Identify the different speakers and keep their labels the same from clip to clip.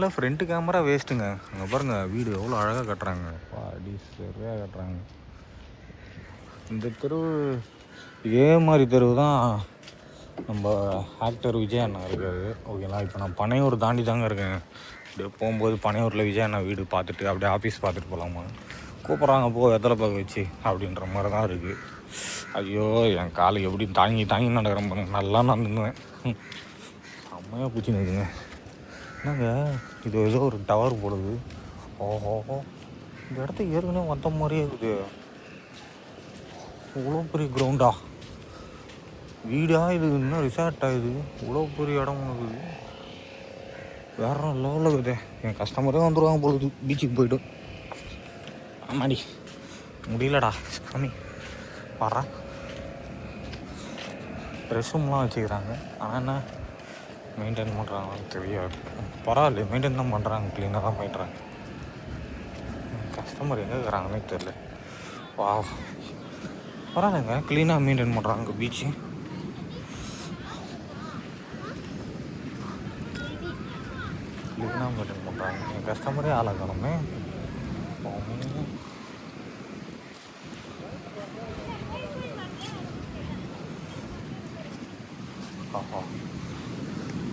Speaker 1: இல்லை front camera வேஸ்ட்டுங்க. அங்கே பாருங்கள் வீடு எவ்வளோ அழகாக கட்டுறாங்க. அடி சரியாக கட்டுறாங்க. இந்த தெரு இதே மாதிரி தெருவு தான் நம்ம ஆக்டர் விஜய் அண்ணா இருக்காரு. ஓகேங்களா, இப்போ நான் பனையூர் தாண்டி தாங்க இருக்கேன். அப்படியே போகும்போது பனையூரில் விஜய் அண்ணா வீடு பார்த்துட்டு அப்படியே ஆஃபீஸ் பார்த்துட்டு போகலாமா கூப்பிட்றாங்க. எத்தனை பார்க்க வச்சு அப்படின்ற மாதிரி தான் இருக்குது. ஐயோ என் காலை எப்படி தாங்கி தாங்கி நடக்கிறேன் பாருங்க. நல்லா நடந்துக்குவேன். செம்மையாக பூச்சி நிற்குங்க. என்னங்க இது ஏதோ ஒரு டவர் போடுது. ஓஹோ, இந்த இடத்துக்கு ஏற்கனவே வந்த மாதிரியே இருக்குது. இவ்வளோ பெரிய கிரவுண்டா, வீடா இது? இன்னும் ரிசார்ட் ஆகுது. இவ்வளோ பெரிய இடம் இருக்குது. வேற லெவலில் இருக்குது. என் கஸ்டமரே வந்துடுவாங்க பொழுது பீச்சுக்கு போய்ட்டு. ஆமாடி முடியலடா சாமி. வர்றா ரெஸ்ட்ரூம்லாம் வச்சுக்கிறாங்க. ஆனால் என்ன மெயின்டைன் பண்ணுறாங்கன்னு தெரியாது. பரவாயில்ல, மெயின்டைன் தான் பண்ணுறாங்க, க்ளீனாக தான் பண்ணுறாங்க. கஸ்டமர் எங்கே இருக்கிறாங்கன்னே தெரில. வா பரவாயில்லைங்க, க்ளீனாக மெயின்டைன் பண்ணுறாங்க பீச்சு. க்ளீனாக மெயின்டைன் பண்ணுறாங்க. என் கஸ்டமரே ஆளாக்கணுமே. ஆஹா,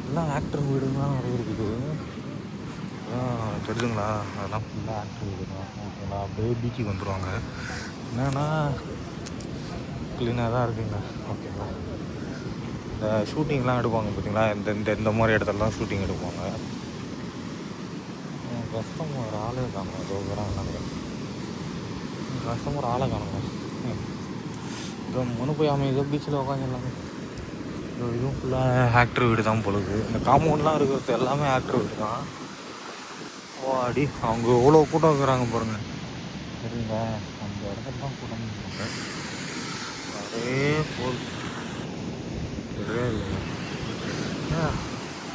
Speaker 1: எல்லாம் ஆக்டர் வீடுலாம் நிறைய இருக்குது. தெரியுதுங்களா? அதெல்லாம் ஃபுல்லாக ஆக்டர் வீடு தான். ஓகேங்களா, அப்படியே பீச்சுக்கு வந்துடுவாங்க. என்னென்னா க்ளீனாக தான் இருக்குங்க. ஓகேங்களா, இந்த ஷூட்டிங்லாம் எடுப்பாங்க பார்த்தீங்களா, இந்த மாதிரி இடத்துலலாம் ஷூட்டிங் எடுப்பாங்க. கஸ்டமர் ஆளே காணும். ஏதோ வராங்க கஸ்டமர் ஆளை காணுங்க. இதோ மனு போய் அமைதியோ பீச்சில் உட்காந்துடலாங்க. இதுவும் ஃபுல்லாக ஆக்டர் வீடு தான் பொழுது. இந்த காம்பவுண்ட்லாம் இருக்கிறது எல்லாமே ஆக்டர் வீடு தான். ஓ அடி, அவங்க எவ்வளோ கூட்டம் இருக்கிறாங்க பாருங்கள். சரிங்களா, அந்த இடத்துல தான் கூட்டம் பண்ணுறாங்க. அதே போல் சரியா இல்லைங்க.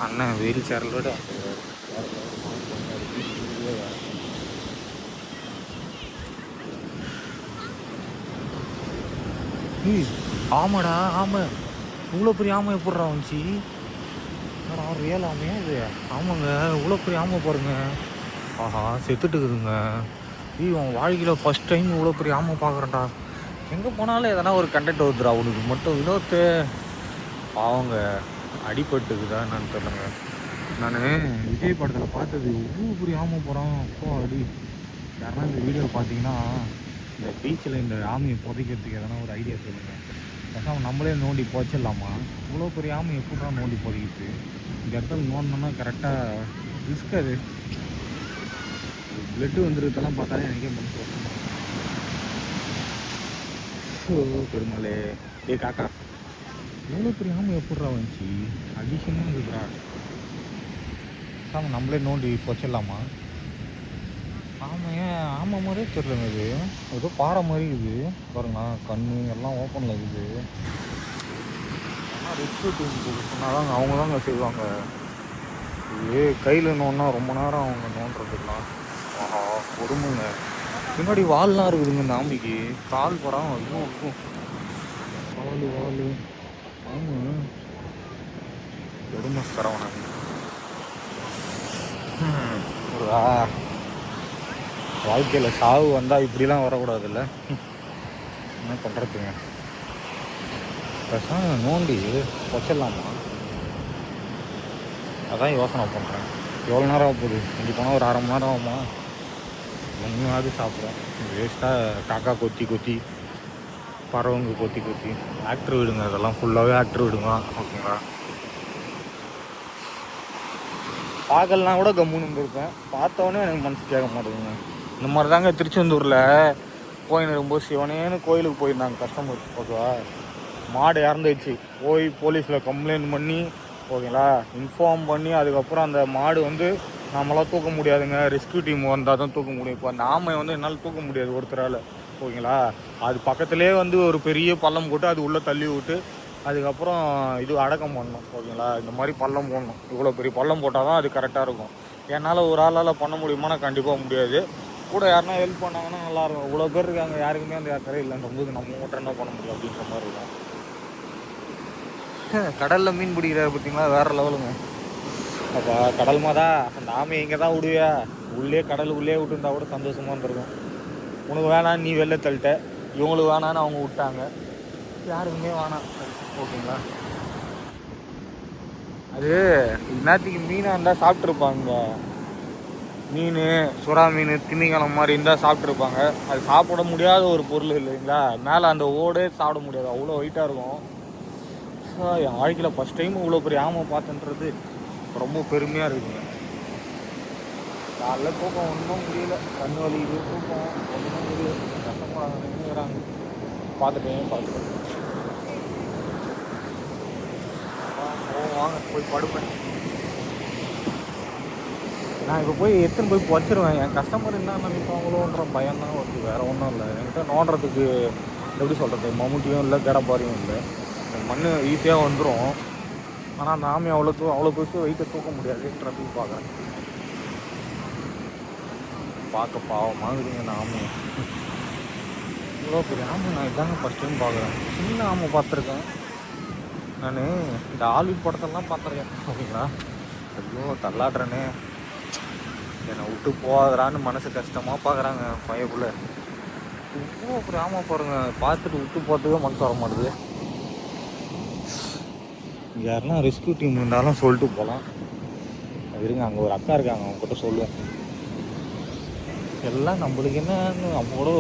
Speaker 1: அண்ணன் வெயில் சேரல் விட ஆமாடா. ஆமாம், இவ்வளோ பெரிய ஆமை எப்பட்றா வந்துச்சு? ரியல் ஆமையா இது? ஆமாங்க, இவ்வளோ பெரிய ஆமை பாருங்க. ஆஹா, செத்துட்டு இருக்குதுங்க. அவன் வாழ்க்கையில் ஃபஸ்ட் டைம் இவ்வளோ பெரிய ஆமை பார்க்குறேன்டா. எங்கே போனாலும் எதனா ஒரு கண்டென்ட் வருதுடா அவனுக்கு மட்டும். வினோத்து அவங்க அடிபட்டுக்குதா என்னன்னு தெரியலங்க. நான் விஜய் படத்தில் பார்த்தது இவ்வளோ பெரிய ஆமை போகிறான். அப்போ அடி. யாருன்னா இந்த வீடியோ பார்த்தீங்கன்னா இந்த பீச்சில் இந்த ஆமையை புதைக்கிறதுக்கு எதனா ஒரு ஐடியா சொல்லுங்கள். பேசாமல் நம்மளே நோண்டி போச்சிடலாமா? இவ்வளோ பெரிய ஆமை எப்படிடா நோண்டி போதிக்கிட்டு? இந்த இடத்துல நோண்டணும்னா கரெக்டாக ரிஸ்க். அது பிளட்டு வந்துருக்கெல்லாம் பார்த்தாலே எனக்கே மனசு பெருமாளே. காக்கா, இவ்வளோ பெரிய ஆமை எப்படிடா வந்துச்சு? அதிசயமாக இருக்குடா. பேசாமல் நம்மளே நோண்டி போச்சிடலாமா? ஆமை மாதிரியே தெரியலங்க. இது ஏதோ பாறை மாதிரி இருக்குது பாருங்களா. கண் எல்லாம் ஓப்பனில் இருக்குது. ஆனால் ரெஸ்க்யூ டீம் சொன்னாதாங்க அவங்க தாங்க செய்வாங்க. இது கையில் நோன்னா ரொம்ப நேரம் அவங்க நோண்டுறதுலாம். ஆஹா, கொடுமைங்க. பின்னாடி வால்லாம் இருக்குதுங்க இந்த ஆமைக்கு. கால் போகிறான் அதுவும் இருக்கும். வால் ஆமாம், கொடுமை தரவனாங்க. வாழ்க்கையில் சாவு வந்தால் இப்படிலாம் வரக்கூடாதுல்ல. என்ன பண்ணுறதுங்க? பேசாம நோண்டி வச்சிடலாமா? அதான் யோசனை பண்ணுறேன். எவ்வளோ நேரம் ஆக போகுது? இங்கே போனால் ஒரு 1/2 மணி நேரம் ஆகுமா? ஒன்றாவது சாப்பிட்றோம். வேஸ்ட்டாக காக்கா கொத்தி பறவைங்க கொத்தி. ஆக்டர் வீடுங்க இதெல்லாம், ஃபுல்லாகவே ஆக்டர் வீடுங்க. ஓகேங்களா, பார்க்கலாம் கூட கம்முன்னு இருந்திருப்பேன். பார்த்தோன்னே எனக்கு மனசு கேட்க மாட்டேங்குங்க. இந்த மாதிரி தாங்க திருச்செந்தூரில் போயின்னு இருக்கும்போது சிவனேன்னு கோயிலுக்கு போயிருந்தாங்க கஸ்டமர். ஓகேவா, மாடு இறந்துச்சு. போய் போலீஸில் கம்ப்ளைண்ட் பண்ணி, ஓகேங்களா, இன்ஃபார்ம் பண்ணி, அதுக்கப்புறம் அந்த மாடு வந்து நம்மளால் தூக்க முடியாதுங்க, ரெஸ்க்யூ டீம் வந்தால் தான் தூக்க முடியும். இப்போ அந்த ஆமை வந்து என்னால் தூக்க முடியாது ஒருத்தரால். ஓகேங்களா, அது பக்கத்துலேயே வந்து ஒரு பெரிய பள்ளம் போட்டு அது உள்ளே தள்ளி விட்டு அதுக்கப்புறம் இது அடக்கம் பண்ணணும். ஓகேங்களா, இந்த மாதிரி பள்ளம் போடணும். இவ்வளோ பெரிய பள்ளம் போட்டால் தான் அது கரெக்டாக இருக்கும். என்னால் ஒரு ஆளால் பண்ண முடியுமானா கண்டிப்பாக முடியாது. கூட யாருன்னா ஹெல்ப் பண்ணாங்கன்னா நல்லாயிருக்கும். இவ்வளோ பேர் இருக்காங்க, யாருக்குமே அந்த அக்கறை இல்லைன்றபோது நம்ம மட்டும் என்ன பண்ண முடியும் அப்படின்ற மாதிரி இருக்கும். கடலில் மீன் பிடிக்கிறாரு பார்த்தீங்களா, வேறு லெவலுங்க. அப்பா கடல் மாதா அந்த ஆமையை இங்கே தான் விடுவியா, உள்ளே கடல் உள்ளே விட்டுருந்தா கூட சந்தோஷமாக இருந்திருக்கும். உனக்கு வேணான்னு நீ வெளில தள்ளிட்ட, இவங்களுக்கு வேணான்னு அவங்க விட்டாங்க, யாருக்குமே வேணாம். ஓகேங்களா, அது இன்னத்துக்கு மீனாக இருந்தால் சாப்பிட்ருப்பாங்க. மீன், சுறா மீன், திமிங்கலம் மாதிரி இருந்தால் சாப்பிட்ருப்பாங்க. அது சாப்பிட முடியாத ஒரு பொருள் இல்லைங்களா, மேலே அந்த ஓடே சாப்பிட முடியாது, அவ்வளோ வெயிட்டாக இருக்கும். என் வாழ்க்கையில் ஃபஸ்ட் டைம் இவ்வளோ பெரிய ஆமை பார்த்துன்றது ரொம்ப பெருமையாக இருக்குங்க. காலைல தூக்கம் ஒன்றும் முடியல, கண் வலிக்குது, தூக்கம் ஒன்றும் முடியல, கஷ்டமாக நின்றுக்கிறாங்க. பார்த்துட்டேன். வாங்க போய் படுப்பேன். நான் இப்போ போய் எடுத்துன்னு போய் வச்சிருவேன். என் கஸ்டமர் என்ன நினைப்பாங்களோன்ற பயம் தான் வருது, வேறு ஒன்றும் இல்லை. என்கிட்ட நோண்டுறதுக்கு எப்படி சொல்கிறது, மம்முட்டியும் இல்லை, கடப்பாரியும் இல்லை. மண் ஈஸியாக வந்துடும். ஆனால் அந்த ஆமையை அவ்வளோ பெருசு வெயிட்டை தூக்க முடியாதுன்றதுக்கு பார்க்குறேன். பார்க்க பாவமாகுதுங்க இந்த ஆமையை. இவ்வளோ பெரிய ஆமை நான் இதாங்க ஃபஸ்ட் டைம் பார்க்குறேன். சின்ன ஆமை பார்த்துருக்கேன் நான், இந்த ஆல்விட் படத்தெல்லாம் பார்த்துருக்கேன். ஓகேங்களா, ஐயோ தள்ளாடுறேனே, என்னை விட்டு போகாதரான்னு மனசு கஷ்டமாக பார்க்குறாங்க பையக்குள்ளே. இவ்வளோ பெரிய ஆமை பாருங்க, பார்த்துட்டு விட்டு போகிறதுக்கே மனசு வர மாட்டுது. யாருன்னா ரெஸ்கியூ டீம் இருந்தாலும் சொல்லிட்டு போகலாம். இருங்க, அங்கே ஒரு அக்கா இருக்காங்க, அவங்க கிட்ட சொல்லுவோம். எல்லாம் நம்மளுக்கு என்னன்னு அவங்க கூட,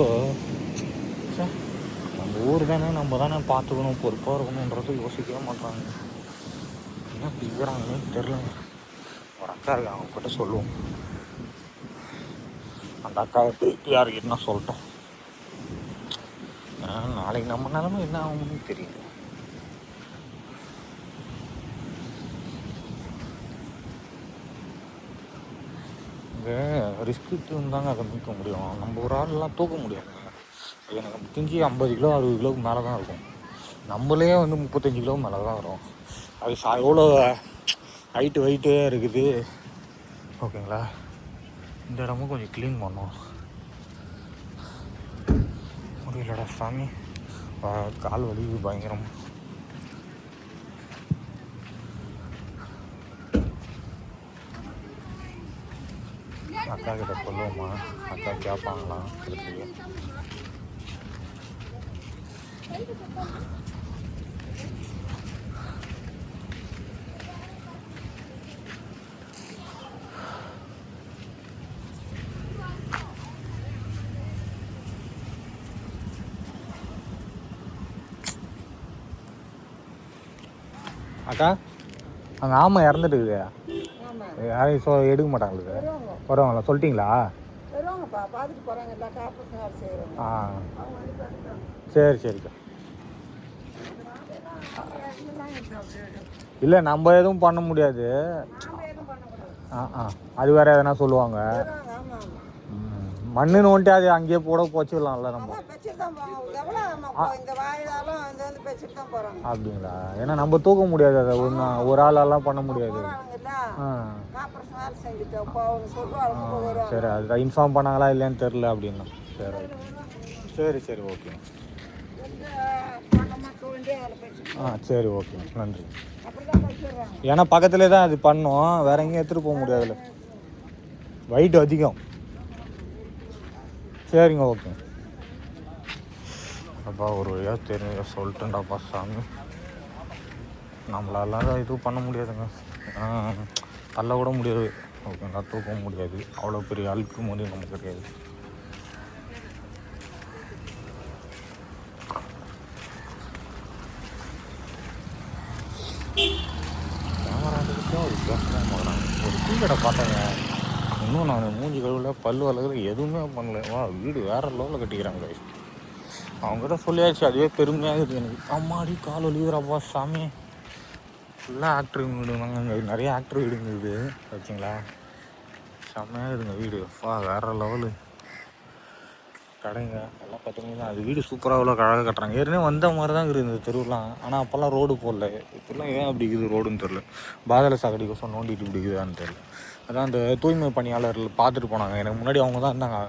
Speaker 1: நம்ம ஊர் தானே, நம்ம தானே பார்த்துக்கணும், பொறுப்பாக இருக்கணுன்றது யோசிக்கவே மாட்டாங்க. என்ன இப்படி இருக்கிறாங்கன்னு தெரிலங்க. ஒரு அக்கா இருக்காங்க, அவங்க கிட்ட சொல்லுவோம். அந்த அக்காவுக்கு யார் என்ன சொல்லிட்டோம். நாளைக்கு நம்ம நிலமை என்ன ஆகும்னு தெரியல. இங்கே ரிஸ்க் இருந்தாங்க அதை மீட்க முடியும், நம்ம ஒரு ஆள்லாம் தூக்க முடியாதுங்க. எனக்கு தெரிஞ்சு 50 கிலோ 60 கிலோவுக்கு மேலே தான் இருக்கும். நம்மளே வந்து 35 கிலோ மேலே தான் வரும். அது எவ்வளோ ஹைட்டு வெயிட்டே இருக்குது. ஓகேங்களா, இந்த இடமும் கொஞ்சம் க்ளீன் பண்ணோம். முடியலடா சாமி, கால் வலி பயங்கரம். அக்கா கிட்ட சொல்லுவோமா, அக்கா கேட்பாங்களா அதுக்கு. அக்கா, அங்கே ஆமை இறந்துட்டுக்குது, யாரையும் எடுக்க மாட்டாங்களுக்கு, வருவாங்களா, சொல்லிட்டீங்களா? ஆ சரி சரிக்கா. இல்லை நம்ம எதுவும் பண்ண முடியாது. அது வேற எதனா சொல்லுவாங்க. மண்ணுன்னு வந்துட்டு அது அங்கேயே போட போச்சுக்கலாம்ல நம்ம. அப்படிங்களா, ஏன்னா நம்ம தூக்க முடியாது அதை, ஒரு ஆளெல்லாம் பண்ண முடியாது. சரி, அது இன்ஃபார்ம் பண்ணாங்களா இல்லையான்னு தெரில அப்படின்னா. சரி சரி சரி ஓகே. சரி ஓகே, நன்றி. ஏன்னா பக்கத்துலேயே தான் அது பண்ணோம், வேற எங்கேயும் எடுத்துகிட்டு போக முடியாதுல்ல, வெயிட் அதிகம். சரிங்க ஓகே. அப்பா ஒரு வழியாக தெரிஞ்ச சொல்லிட்டேன்டாப்பா சாமி, நம்மளால எதுவும் பண்ண முடியாதுங்க. தள்ள கூட முடியாது, ஓகேங்களா, தூக்க முடியாது, அவ்வளோ பெரிய அழுக்கு முடியும் நமக்கு கிடையாது. கேமராட்டுக்கிட்டே ஒரு வித்தியாசமாக போகிறாங்க. ஒரு டீ கடை பார்த்தேங்க, இன்னும் நான் மூஞ்சி கழுவில் பல்லு வளர்க்குற எதுவுமே பண்ணல. வா, வீடு வேறு லெவலில் கட்டிக்கிறாங்க. அவங்ககிட்ட சொல்லியாச்சு, அதுவே பெருமையாகுது எனக்கு. அம்மாடி கால் வலிக்குதுறாப்பா சாமி. ஃபுல்லாக ஆக்டர் வீடுவாங்க, அங்கே நிறைய ஆக்டர் வீடுங்குது. ஓகேங்களா, செம்மையாகுதுங்க வீடு. வேறு லெவலு கடைங்க எல்லாம் பார்த்தீங்கன்னா, அது வீடு சூப்பராக அவ்வளோ அழகாக கட்டுறாங்க. ஏற்கனவே வந்த மாதிரி தான் இருக்குது இந்த தெருவுலாம். ஆனால் அப்போல்லாம் ரோடு போடல, இப்போல்லாம் ஏன் அப்படி இருக்குது ரோடுன்னு தெரில. பாதாள சாக்கடிக்கோசம் நோண்டிட்டு இப்படி இருக்குதான்னு தெரில. அதான் அந்த தூய்மை பணியாளர்கள் பார்த்துட்டு போனாங்க, எனக்கு முன்னாடி அவங்க தான் இருந்தாங்க.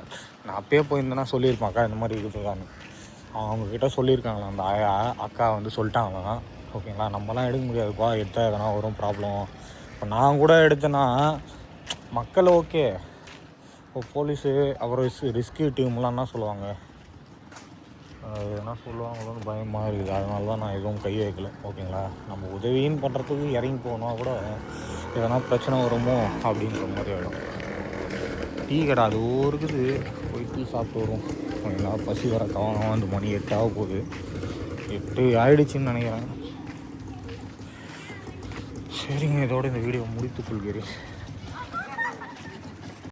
Speaker 1: நான் அப்பயே போயிருந்தேன்னா சொல்லியிருப்பாக்கா இந்த மாதிரி இருக்குதுதான்னு. அவங்கக்கிட்ட சொல்லியிருக்காங்களா அந்த அக்கா வந்து சொல்லிட்டாங்களாம். ஓகேங்களா, நம்மலாம் எடுக்க முடியாதுப்பா, எடுத்தால் எதனா வரும் ப்ராப்ளம் இப்போ நான் கூட எடுத்தேன்னா மக்கள் ஓகே, இப்போ போலீஸு அப்புறம் ரிஸ்கியூ டீம்லாம் என்ன சொல்லுவாங்க, எதனா சொல்லுவாங்களோன்னு பயமாக இருக்குது. அதனால தான் நான் எதுவும் கை வைக்கல. ஓகேங்களா, நம்ம உதவின்னு பண்ணுறதுக்கு இறங்கி போனால் கூட எதனா பிரச்சனை வருமோ அப்படின்ற மாதிரி ஆகிடும். டீ கடை அது இருக்குது, போய் டீ சாப்பிட்டு வரும். ஓகேங்களா, பசி வர கவனம். அந்த மணி 8 ஆக போகுது, 8 ஆகிடுச்சின்னு நினைக்கிறேன். சரிங்க, இதோட இந்த வீடியோ முடித்துக் கொள்கிறேன்.